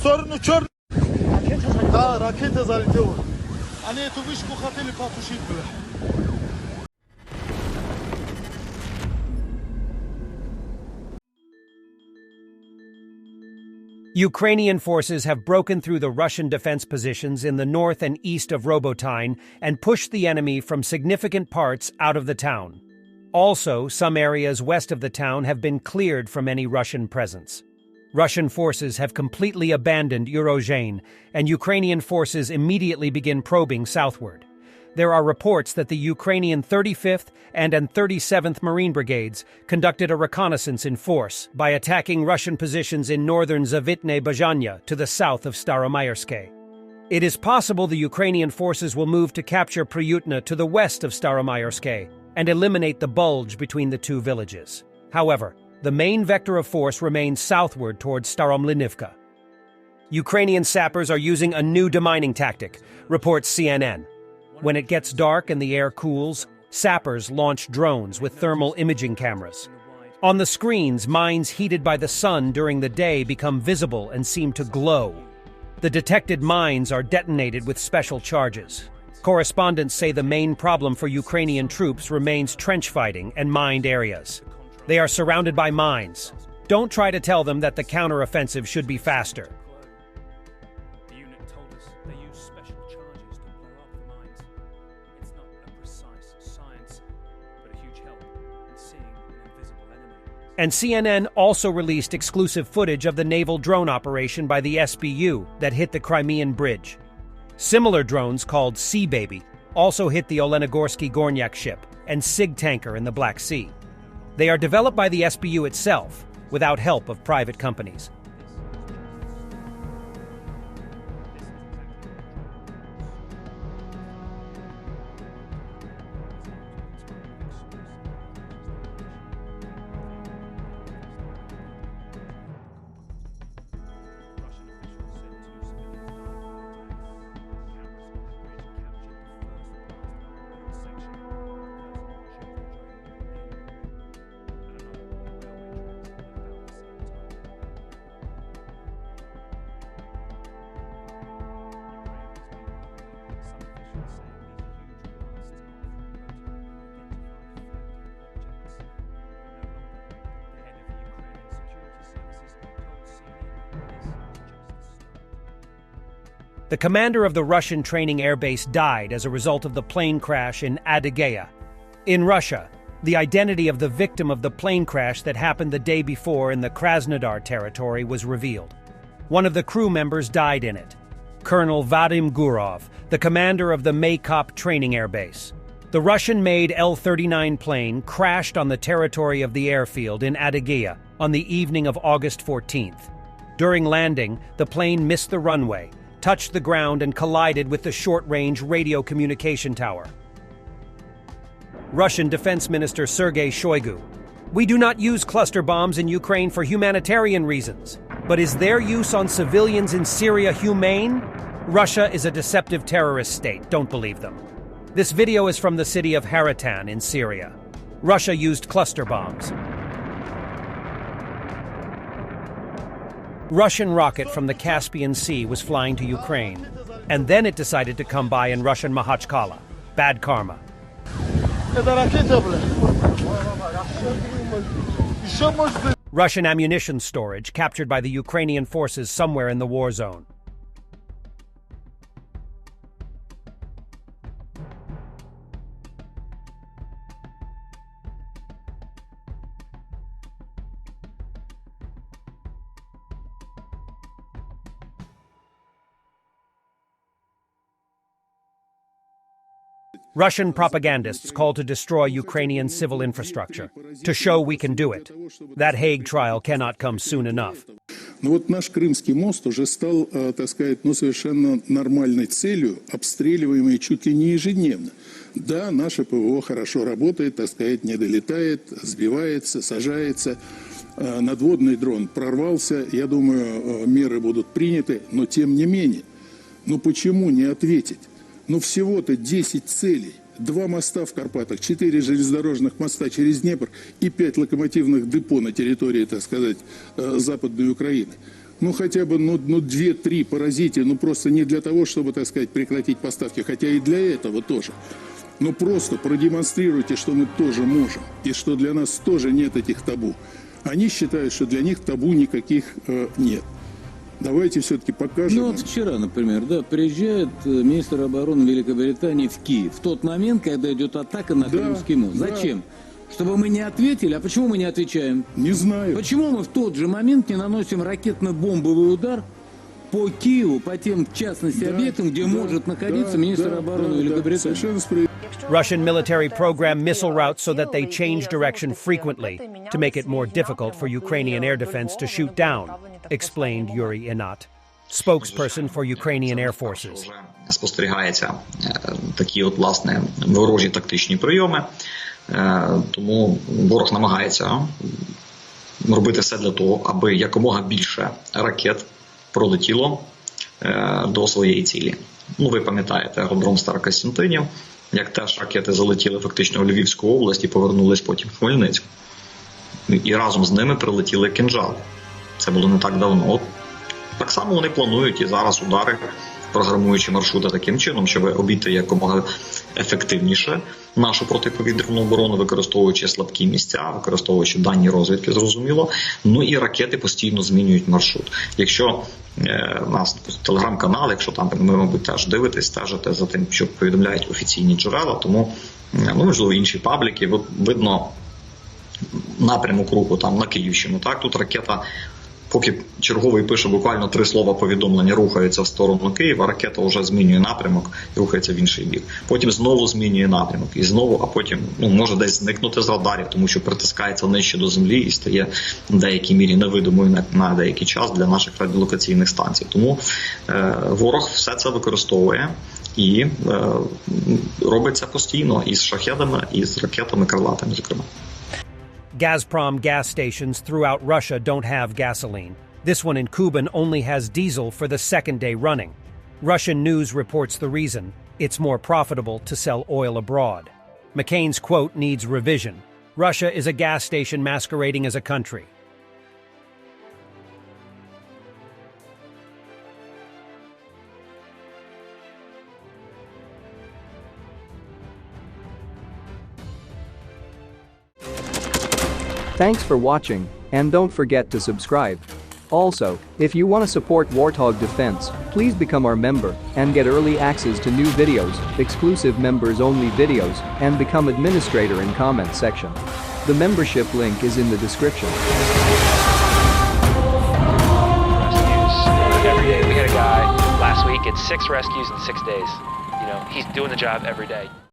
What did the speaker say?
сторону черный. Да, ракета залетела. Они эту вышку хотели потушить, бля. Ukrainian forces have broken through the Russian defense positions in the north and east of Robotyne and pushed the enemy from significant parts out of the town. Also, some areas west of the town have been cleared from any Russian presence. Russian forces have completely abandoned Urozhain, and Ukrainian forces immediately begin probing southward. There are reports that the Ukrainian 35th and 37th Marine Brigades conducted a reconnaissance in force by attacking Russian positions in northern Zavitne Bazhanya to the south of Staromayersky. It is possible the Ukrainian forces will move to capture Pryutna to the west of Staromayersky and eliminate the bulge between the two villages. However, the main vector of force remains southward towards Staromlinivka. Ukrainian sappers are using a new demining tactic, reports CNN. When it gets dark and the air cools, sappers launch drones with thermal imaging cameras. On the screens, mines heated by the sun during the day become visible and seem to glow. The detected mines are detonated with special charges. Correspondents say the main problem for Ukrainian troops remains trench fighting and mined areas. They are surrounded by mines. Don't try to tell them that the counteroffensive should be faster. The unit told us they use special charges to blow up the mines. It's not a precise science, but a huge help in seeing an invisible enemy. And CNN also released exclusive footage of the naval drone operation by the SBU that hit the Crimean Bridge. Similar drones called Sea Baby also hit the Olenigorsky Gornyak ship and SIG tanker in the Black Sea. They are developed by the SBU itself, without help of private companies. The commander of the Russian training airbase died as a result of the plane crash in Adygea. In Russia, the identity of the victim of the plane crash that happened the day before in the Krasnodar territory was revealed. One of the crew members died in it, Colonel Vadim Gurov, the commander of the Maykop training airbase. The Russian-made L-39 plane crashed on the territory of the airfield in Adygea on the evening of August 14th. During landing, the plane missed the runway, touched the ground and collided with the short-range radio communication tower. Russian Defense Minister Sergei Shoigu: "We do not use cluster bombs in Ukraine for humanitarian reasons. But is their use on civilians in Syria humane? Russia is a deceptive terrorist state, don't believe them." This video is from the city of Haratan in Syria. Russia used cluster bombs. Russian rocket from the Caspian Sea was flying to Ukraine, and then it decided to come by in Russian Makhachkala. Bad karma. Russian ammunition storage captured by the Ukrainian forces somewhere in the war zone. Russian propagandists call to destroy Ukrainian civil infrastructure, to show we can do it. That Hague trial cannot come soon enough. Но вот наш Крымский мост уже стал, так сказать, совершенно нормальной целью, обстреливаемой чуть ли не ежедневно. Да, наше ПВО хорошо работает, так сказать, не долетает, сбивается, сажается. Надводный дрон прорвался, я думаю, меры будут приняты, но тем не менее. Ну почему не ответить? Ну всего-то 10 целей. 2 моста в Карпатах, 4 железнодорожных моста через Днепр и 5 локомотивных депо на территории, так сказать, Западной Украины. ну хотя бы, ну 2-3 поразите, ну просто не для того, чтобы, так сказать, прекратить поставки, хотя и для этого тоже. Но просто продемонстрируйте, что мы тоже можем, и что для нас тоже нет этих табу. Они считают, что для них табу никаких нет. Давайте все-таки покажем. Ну вот вчера, например, да, приезжает министр обороны Великобритании в Киев. В тот момент, когда идет атака на Крымский мост. да. Зачем? Чтобы мы не ответили. А почему мы не отвечаем? Не знаю. Почему мы в тот же момент не наносим ракетно-бомбовый удар по Киеву, по тем, в частности, объектам, где может находиться министр обороны Великобритании? Совершенно справедливо. Russian military program missile routes so that they change direction frequently to make it more difficult for Ukrainian air defense to shoot down, explained Yuri Inat, spokesperson for Ukrainian air forces. Спостерігається такі от, власне, ворожі тактичні прийоми, тому ворог намагається робити все для того, аби якомога більше ракет пролетіло до своєї цілі. Ну, ви пам'ятаєте аеродром Старокостянтинів, як теж ракети залетіли фактично в Львівську область і повернулись потім в Хмельницьку. І разом з ними прилетіли кинджали. Це було не так давно. От так само вони планують і зараз удари, програмуючи маршрути таким чином, щоб обійти якомога ефективніше нашу протиповітряну оборону, використовуючи слабкі місця, використовуючи дані розвідки, зрозуміло. Ну і ракети постійно змінюють маршрут. Якщо у нас телеграм-канал, якщо там ви, мабуть, теж дивитесь, стежите за тим, що повідомляють офіційні джерела, тому, ну, можливо, інші пабліки, от видно напрямок руху там на Київщину. Так, тут ракета, поки черговий пише буквально 3 слова повідомлення, рухається в сторону Києва, ракета вже змінює напрямок і рухається в інший бік. Потім знову змінює напрямок і знову, а потім, ну, може десь зникнути з радарів, тому що притискається нижче до землі і стає в деякій мірі невидимою на деякий час для наших радіолокаційних станцій. Тому ворог все це використовує і робить це постійно із шахедами, і з ракетами крилатими, зокрема. Gazprom gas stations throughout Russia don't have gasoline. This one in Kuban only has diesel for the second day running. Russian news reports the reason: it's more profitable to sell oil abroad. McCain's quote needs revision. Russia is a gas station masquerading as a country. Thanks for watching, and don't forget to subscribe. Also, if you want to support Warthog Defense, please become our member and get early access to new videos, exclusive members-only videos, and become administrator in comment section. The membership link is in the description. Rescues every day. We had a guy last week, it's 6 rescues in 6 days. You know, he's doing the job every day.